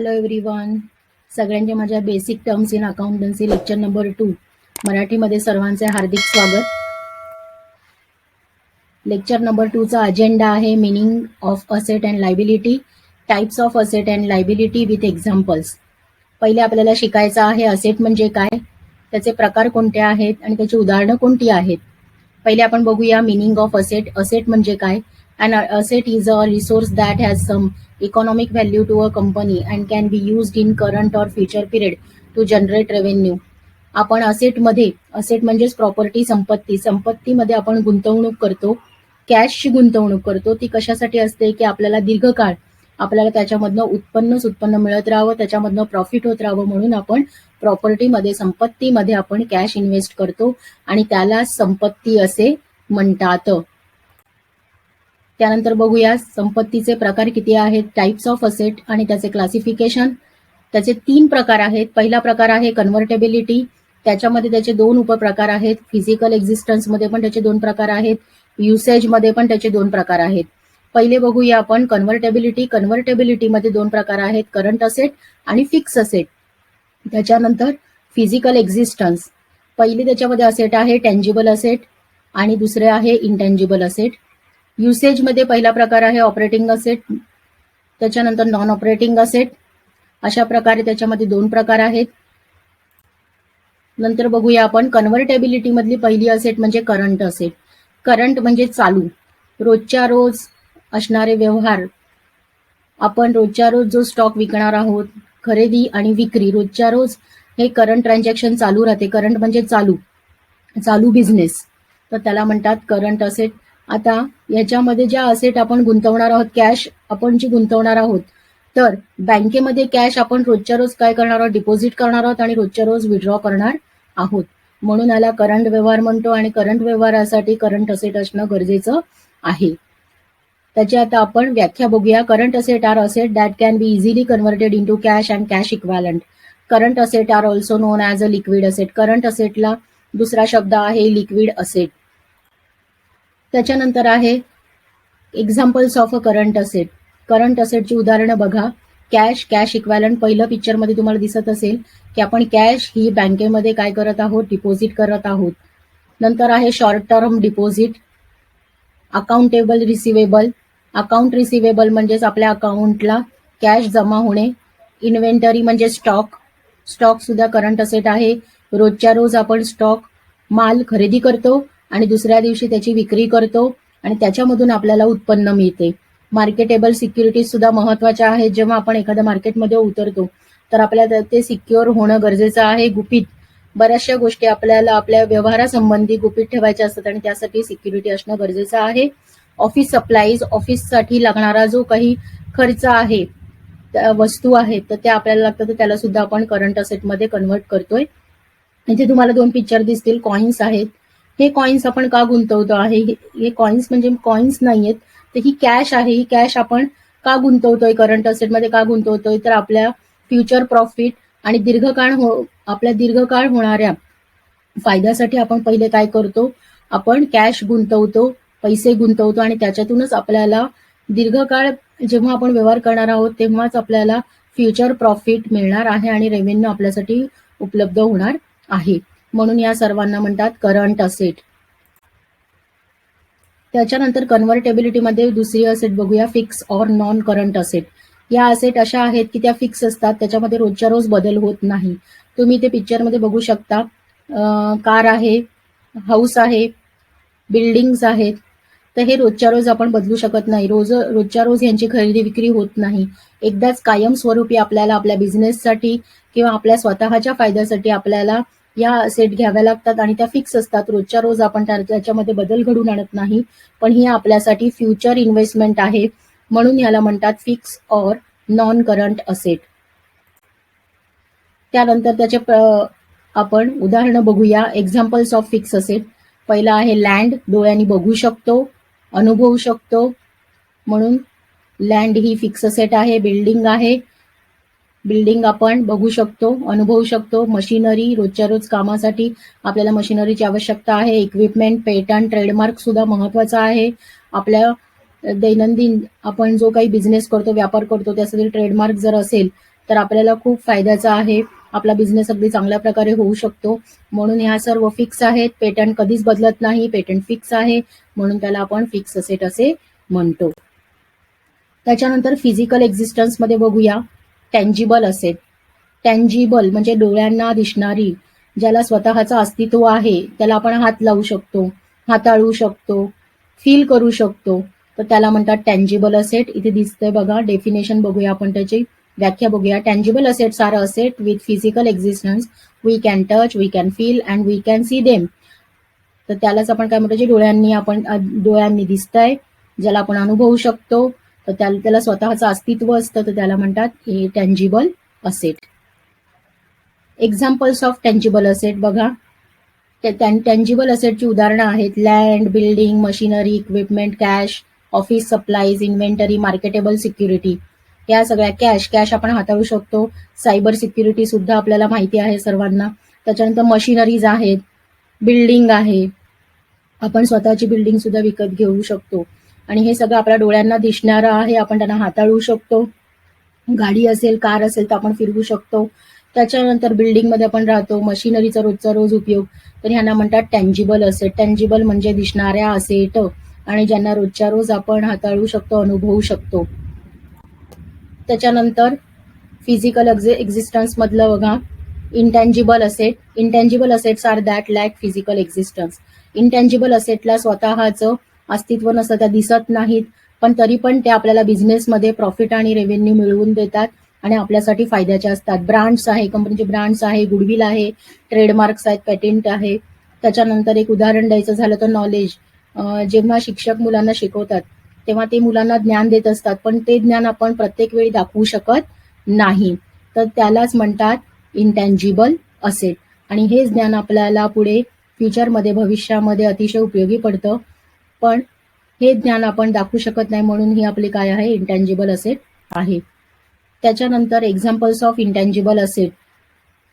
Hello everyone. सगळ्यांचे माझ्या basic terms in accountancy lecture number 2 मराठीमध्ये सर्वांचे हार्दिक स्वागत. लेक्चर नंबर 2 चा अजेंडा आहे meaning of asset and liability, types of asset and liability with examples. पहिले आपल्याला शिकायचं आहे असेट म्हणजे काय, त्याचे प्रकार कोणते आहेत आणि त्याची उदाहरणं कोणती आहेत. पहिले आपण बघूया मीनिंग ऑफ असेट. असेट म्हणजे काय? An asset is a resource that has some economic value to a company and can be used in current or future period to generate revenue. आपण असेट म्हणजेच प्रॉपर्टी, संपत्तीमध्ये आपण गुंतवणूक करतो, कॅशची गुंतवणूक करतो. ती कशासाठी असते की आपल्याला दीर्घकाळ आपल्याला त्याच्यामधनं उत्पन्न मिळत राहावं, त्याच्यामधनं प्रॉफिट होत राहावं, म्हणून आपण प्रॉपर्टीमध्ये, संपत्तीमध्ये आपण कॅश इन्व्हेस्ट करतो आणि त्याला संपत्ती असे म्हणतात. त्यानंतर बघूया संपत्तीचे प्रकार किती आहेत, टाइप्स ऑफ असेट आणि त्याचे क्लासिफिकेशन. त्याचे 3 प्रकार आहेत. पहिला प्रकार आहे कन्व्हर्टेबिलिटी. त्याच्यामध्ये त्याचे 2 उपप्रकार आहेत. फिजिकल एक्झिस्टन्समध्ये पण त्याचे 2 प्रकार आहेत, युसेजमध्ये पण त्याचे 2 प्रकार आहेत. पहिले बघूया आपण कन्व्हर्टेबिलिटी. कन्व्हर्टेबिलिटीमध्ये 2 प्रकार आहेत, करंट असेट आणि फिक्स असेट. त्याच्यानंतर फिजिकल एक्झिस्टन्स. पहिले त्याच्यामध्ये असेट आहे टँजिबल असेट आणि दुसरे आहे इंटँजिबल असेट. युसेजमध्ये पहिला प्रकार आहे ऑपरेटिंग असेट, त्याच्यानंतर नॉन ऑपरेटिंग असेट. अशा प्रकारे त्याच्यामध्ये 2 प्रकार आहेत. नंतर बघूया आपण कन्व्हर्टेबिलिटी मधली पहिली असेट म्हणजे करंट असेट. करंट म्हणजे चालू, रोजच्या रोज असणारे व्यवहार. आपण रोजच्या रोज जो स्टॉक विकणार आहोत, खरेदी आणि विक्री, रोजच्या रोज हे करंट ट्रान्झॅक्शन चालू राहते. करंट म्हणजे चालू बिझनेस, तर त्याला म्हणतात करंट असेट. आता याच्यामध्ये ज्या असेट आपण गुंतवणार आहोत, कॅश आपण जी गुंतवणार आहोत, तर बँकेमध्ये कॅश आपण रोजच्या रोज काय करणार आहोत, डिपॉझिट करणार आहोत आणि रोजच्या रोज विड्रॉ करणार आहोत, म्हणून याला करंट व्यवहार म्हणतो. आणि करंट व्यवहारासाठी करंट असेट असणं गरजेचं आहे. त्याची आता आपण व्याख्या बघूया. Current asset are asset that can be easily converted into cash and cash equivalent. Current asset are also known as a liquid asset. Current असेटला दुसरा शब्द आहे लिक्विड असेट. त्याच्यानंतर आहे examples of a current asset. Current असेटची उदाहरणं बघा. Cash equivalent. पहिलं पिक्चरमध्ये तुम्हाला दिसत असेल की आपण कॅश ही बँकेमध्ये काय करत आहोत, डिपॉझिट करत आहोत. नंतर आहे short term deposit. Accountable receivable. Account receivable म्हणजेच आपल्या अकाउंटला कॅश जमा होणे. इन्व्हेंटरी म्हणजे स्टॉक सुद्धा करंट असेट आहे. रोजच्या रोज आपण माल खरेदी करतो आणि दुसऱ्या दिवशी त्याची विक्री करतो आणि त्याच्यामधून आपल्याला उत्पन्न मिळते. मार्केटेबल सिक्युरिटीज सुद्धा महत्वाच्या आहेत. जेव्हा आपण एखाद्या मार्केटमध्ये उतरतो तर आपल्याला ते सिक्युअर होणं गरजेचं आहे. गुपित बऱ्याचशा गोष्टी आपल्याला आपल्या व्यवहारासंबंधी गुपित ठेवायच्या असतात आणि त्यासाठी सिक्युरिटी असणं गरजेचं आहे. Office supplies. ऑफिससाठी लागणारा जो काही खर्च आहे, वस्तू आहेत, तर त्या आपल्याला लागतात, तर त्याला सुद्धा आपण करंट असेटमध्ये कन्व्हर्ट करतोय. इथे तुम्हाला 2 पिक्चर दिसतील. कॉइन्स आहेत. हे कॉइन्स आपण का गुंतवतो आहे, हे कॉइन्स म्हणजे कॉइन्स नाहीयेत, तर ही कॅश आहे. ही कॅश आपण का गुंतवतोय, करंट असेटमध्ये का गुंतवतोय, तर आपल्या फ्युचर प्रॉफिट आणि आपल्या दीर्घकाळ होणाऱ्या फायद्यासाठी आपण पहिले काय करतो, आपण कॅश गुंतवतो, पैसे गुंतवतो आणि त्याच्यातूनच आपल्याला दीर्घकाळ जेव्हा आपण व्यवहार करणार आहोत तेव्हाच आपल्याला फ्युचर प्रॉफिट मिळणार आहे आणि रेव्हेन्यू आपल्यासाठी उपलब्ध होणार आहे. म्हणून या सर्वांना म्हणतात करंट असेट. त्याच्यानंतर कन्व्हर्टेबिलिटीमध्ये दुसरी असेट बघूया, fix or non current asset. या असेट अशा आहेत की त्या फिक्स असतात, त्याच्यामध्ये रोजच्या रोज बदल होत नाही. तुम्ही ते पिक्चरमध्ये बघू शकता. कार आहे, हाऊस आहे, बिल्डिंग्स आहेत. तर हे रोजच्या रोज आपण बदलू शकत नाही. रोजच्या रोज यांची खरेदी विक्री होत नाही. एकदाच कायमस्वरूपी आपल्याला आपल्या बिझनेससाठी किंवा आपल्या स्वतःच्या फायद्यासाठी आपल्याला या असेट घ्याव्या लागतात आणि त्या फिक्स असतात. रोजच्या रोज आपण त्याच्यामध्ये बदल घडून आणत नाही, पण ही आपल्यासाठी फ्युचर इन्व्हेस्टमेंट आहे, म्हणून याला म्हणतात fix or non current asset. त्यानंतर त्याचे आपण उदाहरणं बघूया. Examples of fix asset. पहिला आहे लँड. डोळ्यांनी बघू शकतो, अनुभवू शकतो, म्हणून लँड ही फिक्स असेट आहे. बिल्डिंग आहे. बिल्डिंग आपण बघू शकतो, अनुभवू शकतो. मशिनरी. रोजच्या रोज कामासाठी आपल्याला मशिनरीची आवश्यकता आहे. इक्विपमेंट, पेटंट, ट्रेडमार्क सुद्धा महत्वाचा आहे. आपल्या दैनंदिन आपण जो काही बिझनेस करतो, व्यापार करतो, त्यासाठी ट्रेडमार्क जर असेल तर आपल्याला खूप फायद्याचा आहे. आपला बिझनेस अगदी चांगल्या प्रकारे होऊ शकतो. म्हणून ह्या सर्व फिक्स आहेत. पेटंट कधीच बदलत नाही. पेटंट फिक्स आहे, म्हणून त्याला आपण फिक्स असेट असे म्हणतो. त्याच्यानंतर फिजिकल एक्झिस्टन्स मध्ये बघूया टँजिबल असेट. टँजिबल म्हणजे डोळ्यांना दिसणारी, ज्याला स्वतःचं अस्तित्व आहे, त्याला आपण हात लावू शकतो, हाताळू शकतो, फील करू शकतो, तर त्याला म्हणतात टँजिबल असेट. इथे दिसतंय बघा, डेफिनेशन बघूया आपण, त्याची व्याख्या बघूया. Tangible assets are asset with physical existence, we can touch, we can feel and we can see them. तर त्यालाच आपण काय म्हणतो, जे डोळ्यांनी दिसतंय, ज्याला आपण अनुभवू शकतो, तर त्याला स्वतःचं अस्तित्व असतं, तर त्याला म्हणतात हे tangible asset. Examples of tangible asset बघा. टँजिबल असेटची उदाहरणं आहेत land, building, machinery, equipment, cash, office supplies, inventory, marketable security. या सगळ्या कॅश आपण हाताळू शकतो. सायबर सिक्युरिटी सुद्धा आपल्याला माहिती आहे सर्वांना. त्याच्यानंतर मशिनरीज आहेत, बिल्डिंग आहे, आपण स्वतःची बिल्डिंग सुद्धा विकत घेऊ शकतो, आणि हे सगळं आपल्या डोळ्यांना दिसणारं आहे. आपण त्यांना हाताळू शकतो. गाडी असेल, कार असेल तर आपण फिरवू शकतो. त्याच्यानंतर बिल्डिंगमध्ये आपण राहतो, मशिनरीचा रोजचा रोज उपयोग, तर ह्यांना म्हणतात टँजिबल असेट. टँजिबल म्हणजे दिसणाऱ्या असेट, आणि ज्यांना रोजच्या रोज आपण हाताळू शकतो, अनुभवू शकतो. त्याच्यानंतर फिजिकल एक्झिस्टन्स मधलं बघा intangible asset. Intangible assets are that lack physical existence. Intangible असेटला स्वतःचं अस्तित्व नसतं, त्या दिसत नाहीत, पण तरी पण ते आपल्याला बिझनेसमध्ये प्रॉफिट आणि रेव्हेन्यू मिळवून देतात आणि आपल्यासाठी फायद्याचे असतात. ब्रँड्स आहे, कंपनीचे ब्रँड्स आहे, गुडविल आहे, ट्रेडमार्क्स आहेत, पेटेंट आहे. त्याच्यानंतर एक उदाहरण द्यायचं झालं तर नॉलेज. जेव्हा शिक्षक मुलांना शिकवतात तेव्हा ते मुलांना ज्ञान देत असतात, पण ते ज्ञान आपण प्रत्येक वेळी दाखवू शकत नाही, तर त्यालाच म्हणतात इंटँजिबल असेट. आणि हे ज्ञान आपल्याला पुढे फ्युचरमध्ये, भविष्यामध्ये अतिशय उपयोगी पडतं, पण हे ज्ञान आपण दाखवू शकत नाही, म्हणून ही आपली काय आहे, इंटँजिबल असेट आहे. त्याच्यानंतर examples of intangible asset.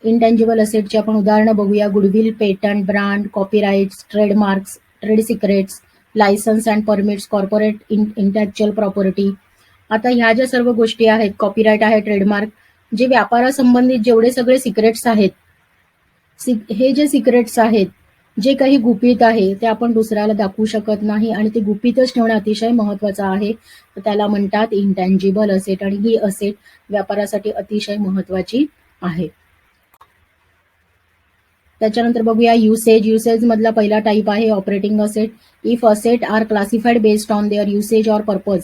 Intangible असेटची आपण उदाहरणं बघूया. Goodwill, patent, brand, copyrights, trademarks, trade secrets, licence and permits, corporate intellectual property. आता ह्या ज्या सर्व गोष्टी आहेत, कॉपीराइट आहे, ट्रेडमार्क, जे व्यापारासंबंधित जेवढे सगळे सिक्रेट्स आहेत, हे जे सिक्रेट्स आहेत, जे काही गुपित आहे, ते आपण दुसऱ्याला दाखवू शकत नाही, आणि ते गुपितच ठेवणं अतिशय महत्वाचं आहे, तर त्याला म्हणतात इंटँजिबल असेट. आणि ही असेट व्यापारासाठी अतिशय महत्वाची आहे. त्याच्यानंतर बघूया युसेज. युसेज मधला पहिला टाईप आहे operating asset. If asset are classified based on their usage or purpose,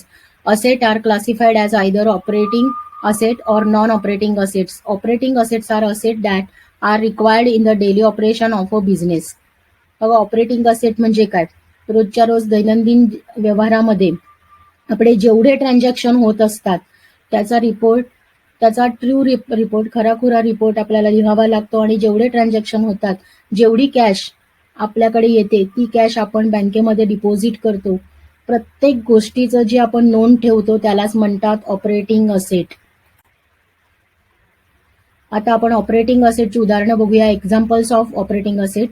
asset are classified as either operating asset or non-operating assets. Operating assets are assets that are required in the daily operation of a business. बघा, operating asset म्हणजे काय, रोजच्या रोज दैनंदिन व्यवहारामध्ये आपले जेवढे transaction होत असतात त्याचा रिपोर्ट, त्याचा ट्रू रिपोर्ट, खराखुरा रिपोर्ट आपल्याला लिहावा लागतो, आणि जेवढे ट्रान्झॅक्शन होतात, जेवढी कॅश आपल्याकडे येते, ती कॅश आपण बँकेमध्ये डिपॉझिट करतो. प्रत्येक गोष्टीचं जे आपण नोंद ठेवतो त्यालाच म्हणतात ऑपरेटिंग असेट. आता आपण ऑपरेटिंग असेटची उदाहरणं बघूया. Examples of operating asset: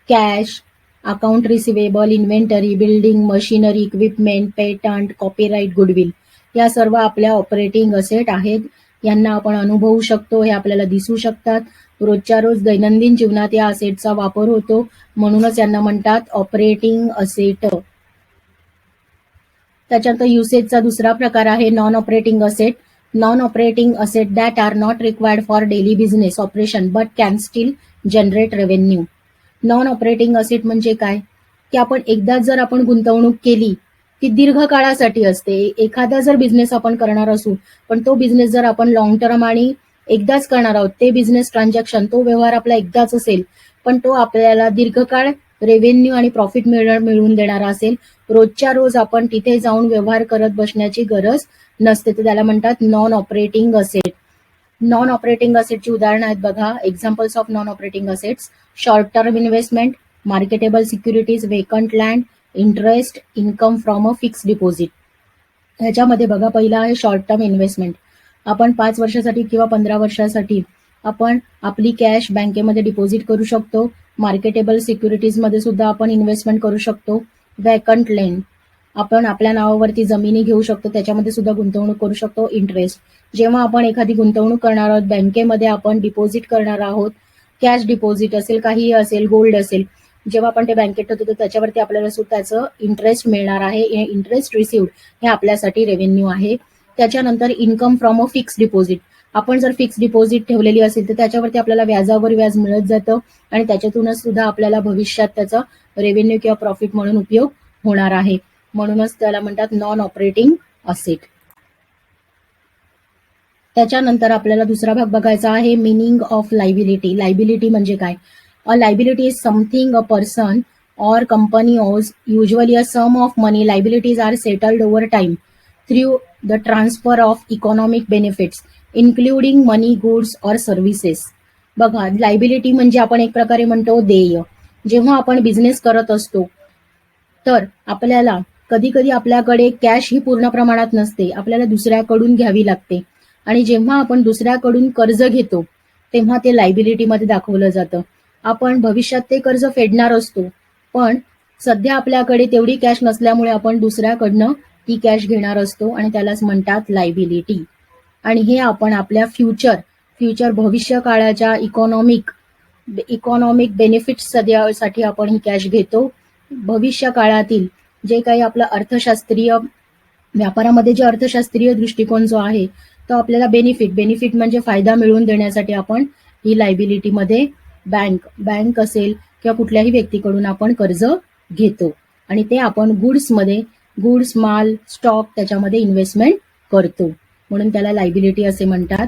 cash, account receivable, inventory, building, machinery, equipment, patent, copyright, goodwill. या सर्व आपल्या ऑपरेटिंग असेट आहेत. यांना आपण अनुभवू शकतो, हे आपल्याला दिसू शकतात. रोजच्या रोज दैनंदिन जीवनात या असेटचा वापर होतो, म्हणूनच यांना म्हणतात ऑपरेटिंग असेट. त्याच्यानंतर युसेजचा दुसरा प्रकार आहे non operating asset. Non-operating asset that are not required for daily business operation but can still generate revenue. Non-operating asset म्हणजे काय, की आपण एकदा जर आपण गुंतवणूक केली ती दीर्घ काळासाठी असते. एखादा जर बिझनेस आपण करणार असू, पण तो बिझनेस जर आपण लॉंग टर्म आणि एकदाच करणार आहोत, ते बिझनेस ट्रान्झॅक्शन, तो व्यवहार आपला एकदाच असेल, पण तो आपल्याला दीर्घकाळ रेव्हेन्यू आणि प्रॉफिट मिळवून देणारा असेल. रोजच्या रोज आपण तिथे जाऊन व्यवहार करत बसण्याची गरज नसते, तर त्याला म्हणतात non operating asset. Non operating असेटची उदाहरणं आहेत बघा. Examples of non operating assets: short term investment, marketable securities, vacant land, interest income from a fix deposit. ह्याच्यामध्ये बघा, पहिला आहे शॉर्ट टर्म इन्व्हेस्टमेंट. आपण 5 वर्षासाठी किंवा 15 वर्षासाठी आपण आपली कॅश बँकेमध्ये डिपॉझिट करू शकतो. मार्केटेबल सिक्युरिटीज मध्ये सुद्धा आपण इन्व्हेस्टमेंट करू शकतो. वेकंट लँड, आपण आपल्या नावावरती जमिनी घेऊ शकतो, त्याच्यामध्ये सुद्धा गुंतवणूक करू शकतो. इंटरेस्ट, जेव्हा आपण एखादी गुंतवणूक करणार आहोत, बँकेमध्ये आपण डिपॉझिट करणार आहोत, कॅश डिपॉझिट असेल, काहीही असेल, गोल्ड असेल, जेव्हा आपण ते बँकेत ठेवतो तर त्याच्यावरती आपल्याला सुद्धा त्याचं इंटरेस्ट मिळणार आहे. इंटरेस्ट रिसिव्ड हे आपल्यासाठी रेव्हेन्यू आहे. त्याच्यानंतर income from a fix deposit, आपण जर फिक्स डिपॉझिट ठेवलेली असेल तर त्याच्यावरती आपल्याला व्याजावर व्याज मिळत जातं आणि त्याच्यातूनच सुद्धा आपल्याला भविष्यात त्याचा रेव्हेन्यू किंवा प्रॉफिट म्हणून उपयोग होणार आहे. म्हणूनच त्याला म्हणतात नॉन ऑपरेटिंग असेट. त्याच्यानंतर आपल्याला दुसरा भाग बघायचा आहे, मिनिंग ऑफ लायबिलिटी. लायबिलिटी म्हणजे काय? अ liability is something a person or company owes, usually a sum of money. Liabilities are settled over time through the transfer of economic benefits, including money, goods or services. बघा, liability म्हणजे आपण एक प्रकारे म्हणतो देय. जेव्हा आपण बिझनेस करत असतो तर आपल्याला कधी कधी आपल्याकडे कॅश ही पूर्ण प्रमाणात नसते, आपल्याला दुसऱ्याकडून घ्यावी लागते. आणि जेव्हा आपण दुसऱ्याकडून कर्ज घेतो तेव्हा ते लायबिलिटीमध्ये दाखवलं जातं. आपण भविष्यात ते कर्ज फेडणार असतो, पण सध्या आपल्याकडे तेवढी कॅश नसल्यामुळे आपण दुसऱ्याकडनं ती कॅश घेणार असतो आणि त्यालाच म्हणतात लायबिलिटी. आणि हे आपण आपल्या फ्युचर भविष्य काळाच्या इकॉनॉमिक बेनिफिट्स साठी आपण ही कॅश घेतो. भविष्य काळातील जे काही आपलं अर्थशास्त्रीय व्यापारामध्ये जे अर्थशास्त्रीय दृष्टिकोन जो आहे तो आपल्याला बेनिफिट म्हणजे फायदा मिळवून देण्यासाठी आपण ही लायबिलिटीमध्ये बँक असेल किंवा कुठल्याही व्यक्तीकडून आपण कर्ज घेतो आणि ते आपण गुड्स, माल, स्टॉक त्याच्यामध्ये इन्व्हेस्टमेंट करतो, म्हणून त्याला लायबिलिटी असे म्हणतात.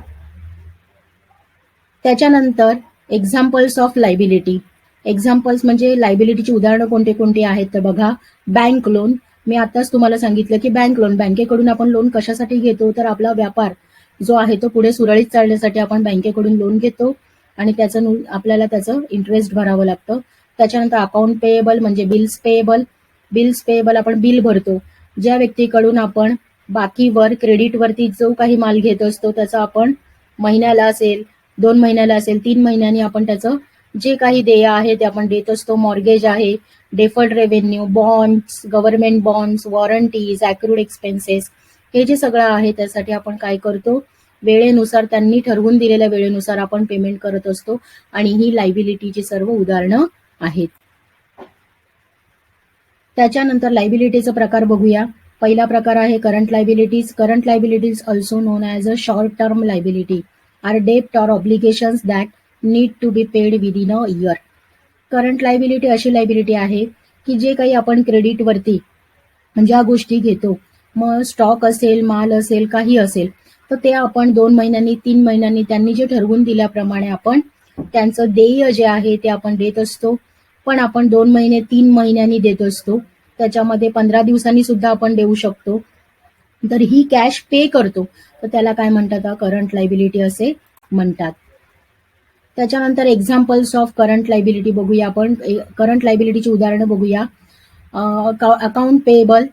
त्याच्यानंतर एक्झाम्पल्स ऑफ लायबिलिटी. एक्झाम्पल्स म्हणजे लायबिलिटीची उदाहरणं कोणते कोणते आहेत तर बघा, बँक लोन. मी आताच तुम्हाला सांगितलं की बँक लोन, बँकेकडून आपण लोन कशासाठी घेतो तर आपला व्यापार जो आहे तो पुढे सुरळीत चालण्यासाठी आपण बँकेकडून लोन घेतो आणि आपल्याला त्याचं इंटरेस्ट भरावं लागतं. त्याच्यानंतर अकाउंट पेएबल म्हणजे बिल्स पेएबल आपण बिल भरतो. ज्या व्यक्तीकडून आपण बाकीवर क्रेडिटवरती जो काही माल घेत असतो त्याचा आपण महिन्याला असेल, 2 महिन्याला असेल, 3 महिन्यांनी आपण त्याचं जे काही देय आहे ते आपण देत असतो. मॉर्गेज आहे, deferred revenue, bonds, government bonds, warranties, accrued expenses, हे जे सगळं आहे त्यासाठी आपण काय करतो, वेळेनुसार त्यांनी ठरवून दिलेल्या वेळेनुसार आपण पेमेंट करत असतो आणि ही लायबिलिटीची सर्व उदाहरणं आहेत. त्याच्यानंतर लायबिलिटीचा प्रकार बघूया. पहिला प्रकार आहे current liabilities. Current liabilities also known as a short term liability are डेप्ट or obligations that need to be paid within a year. Current liability अशी लायबिलिटी आहे की जे काही आपण क्रेडिटवरती ज्या गोष्टी घेतो, मग स्टॉक असेल, माल असेल, काही असेल, तर ते आपण 2 महिन्यांनी, 3 महिन्यांनी त्यांनी जे ठरवून दिल्याप्रमाणे आपण त्यांचं देय जे आहे ते आपण देत असतो. पण आपण 2 महिने, 3 महिन्यांनी देत असतो, त्याच्यामध्ये 15 दिवसांनी सुद्धा आपण देऊ शकतो. तर ही कॅश पे करतो तर त्याला काय म्हणतात, करंट लायबिलिटी असे म्हणतात. त्याच्यानंतर एक्झाम्पल्स ऑफ करंट लायबिलिटी बघूया आपण. करंट लायबिलिटीची उदाहरणं बघूया. Account payable,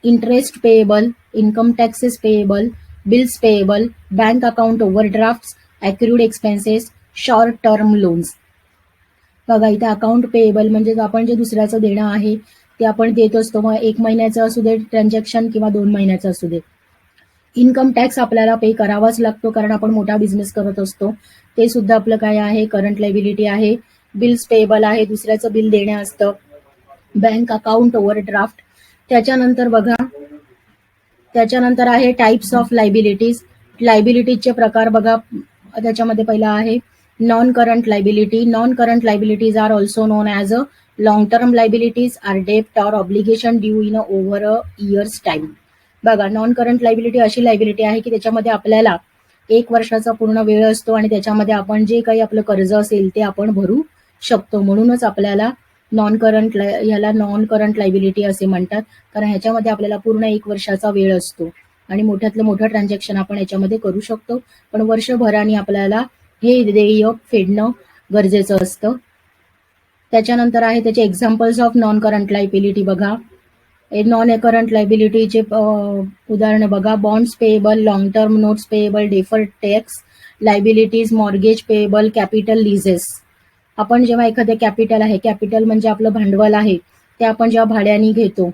interest payable, income taxes payable, bills payable, bank account overdraft, accrued expenses, short term loans. बघा, इथे अकाउंट पेएबल म्हणजे आपण जे दुसऱ्याचं देणं आहे ते आपण देत असतो, मग 1 महिन्याचं असू दे ट्रान्झॅक्शन किंवा 2 महिन्याचं असू दे. इन्कम टॅक्स आपल्याला पे करावाच लागतो कारण आपण मोठा बिझनेस करत असतो, ते सुद्धा आपलं काय आहे, करंट लायबिलिटी आहे. बिल्स पेएबल आहे, दुसऱ्याचं बिल देणं असतं. Bank account overdraft. त्याच्यानंतर बघा, त्याच्यानंतर आहे टाइप्स ऑफ लायबिलिटीज. लायबिलिटीजचे प्रकार बघा, त्याच्यामध्ये पहिला आहे non current liability. Non current liabilities are also known as a long term liabilities are डेप्ट or obligation due in over a year's time. बघा, नॉन करंट लायबिलिटी अशी लायबिलिटी आहे की त्याच्यामध्ये आपल्याला 1 वर्षाचा पूर्ण वेळ असतो आणि त्याच्यामध्ये आपण जे काही आपलं कर्ज असेल ते आपण भरू शकतो. म्हणूनच आपल्याला ह्याला नॉन करंट लायबिलिटी असे म्हणतात, कारण ह्याच्यामध्ये आपल्याला पूर्ण 1 वर्षाचा वेळ असतो आणि मोठ्यातलं मोठं ट्रान्झॅक्शन आपण याच्यामध्ये करू शकतो, पण वर्षभराने आपल्याला हे देय फेडणं गरजेचं असतं. त्याच्यानंतर आहे त्याचे examples of non current liability. बघा, नॉन करंट लायबिलिटीचे उदाहरणं बघा, bonds payable, long term notes payable, deferred tax liabilities, mortgage payable, capital leases. आपण जेव्हा एखादे कॅपिटल म्हणजे आपलं भांडवल आहे ते आपण जेव्हा भाड्याने घेतो,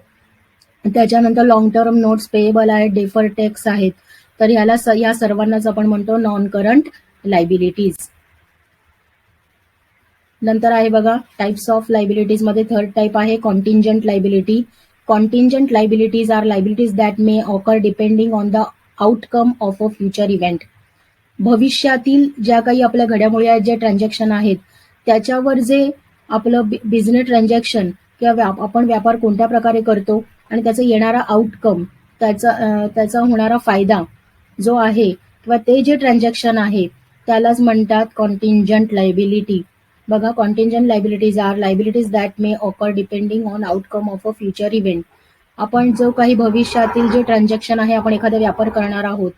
त्याच्यानंतर लॉंग टर्म नोट्स पेएबल आहेत, डेफर टॅक्स आहेत. तर या सर्वांनाच आपण म्हणतो नॉन करंट लायबिलिटीज. नंतर आहे बघा टाइप्स ऑफ लायबिलिटीज मध्ये थर्ड टाइप आहे contingent liability. Contingent liabilities are liabilities that may occur depending on the outcome of a future event. भविष्यातील ज्या काही आपल्या घडामोडी आहेत, जे ट्रान्झॅक्शन आहेत, त्याच्यावर जे आपलं बिझनेस ट्रान्झॅक्शन किंवा आपण व्यापार कोणत्या प्रकारे करतो आणि त्याचा येणारा आउटकम, त्याचा होणारा फायदा जो आहे किंवा ते जे ट्रान्झॅक्शन आहे त्यालाच म्हणतात कॉन्टिंजंट लायबिलिटी. बघा, contingent liabilities are liabilities that may occur depending on outcome of a future event. आपण जो काही भविष्यातील जे ट्रान्झॅक्शन आहे, आपण एखादा व्यापार करणार आहोत,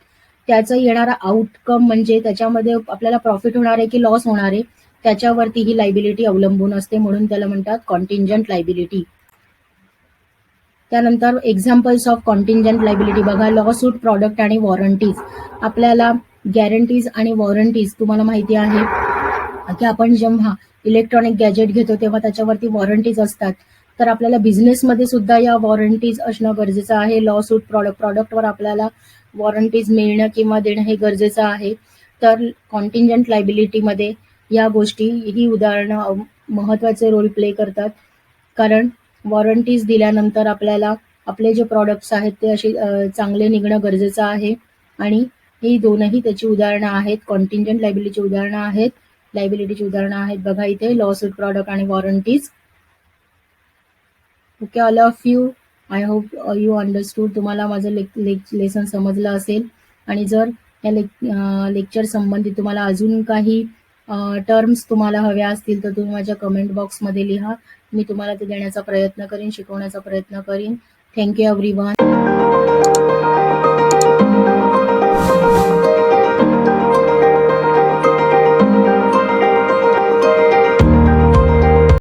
त्याचा येणारा आउटकम म्हणजे त्याच्यामध्ये आपल्याला प्रॉफिट होणार आहे की लॉस होणार आहे, त्याच्यावरती ही लायबिलिटी अवलंबून असते, म्हणून त्याला म्हणतात कॉन्टिंजंट लायबिलिटी. त्यानंतर एक्झाम्पल्स ऑफ कॉन्टिंजंट लायबिलिटी बघा, लॉ सूट प्रॉडक्ट आणि वॉरंटीज. आपल्याला गॅरंटीज आणि वॉरंटीज तुम्हाला माहिती आहे की आपण जेव्हा इलेक्ट्रॉनिक गॅजेट घेतो तेव्हा त्याच्यावरती वॉरंटीज असतात. तर आपल्याला बिझनेसमध्ये सुद्धा या वॉरंटीज असणं गरजेचं आहे. लॉ सूट प्रॉडक्टवर आपल्याला वॉरंटीज मिळणं किंवा देणं हे गरजेचं आहे. तर कॉन्टिंजंट लायबिलिटीमध्ये या गोष्टी, ही उदाहरणं महत्वाचे रोल प्ले करतात. कारण वॉरंटीज दिल्यानंतर आपल्याला आपले जे प्रॉडक्ट्स आहेत ते असे चांगले निघणं गरजेचं आहे. आणि ही दोनही त्याची उदाहरणं आहेत, कॉन्टिंजंट लायबिलिटीची उदाहरणं आहेत, लायबिलिटीची उदाहरणं आहेत. बघा इथे लॉ सूट प्रॉडक्ट आणि warranties. Okay, all of you, I hope you understood. तुम्हाला माझं लेसन समजलं असेल. आणि जर या लेक्चर संबंधित तुम्हाला अजून काही टर्म्स तुम्हाला हव्या असतील तर तुम्ही माझ्या कमेंट बॉक्समध्ये लिहा. मी तुम्हाला ते देण्याचा प्रयत्न करीन, शिकवण्याचा प्रयत्न करीन. Thank you everyone.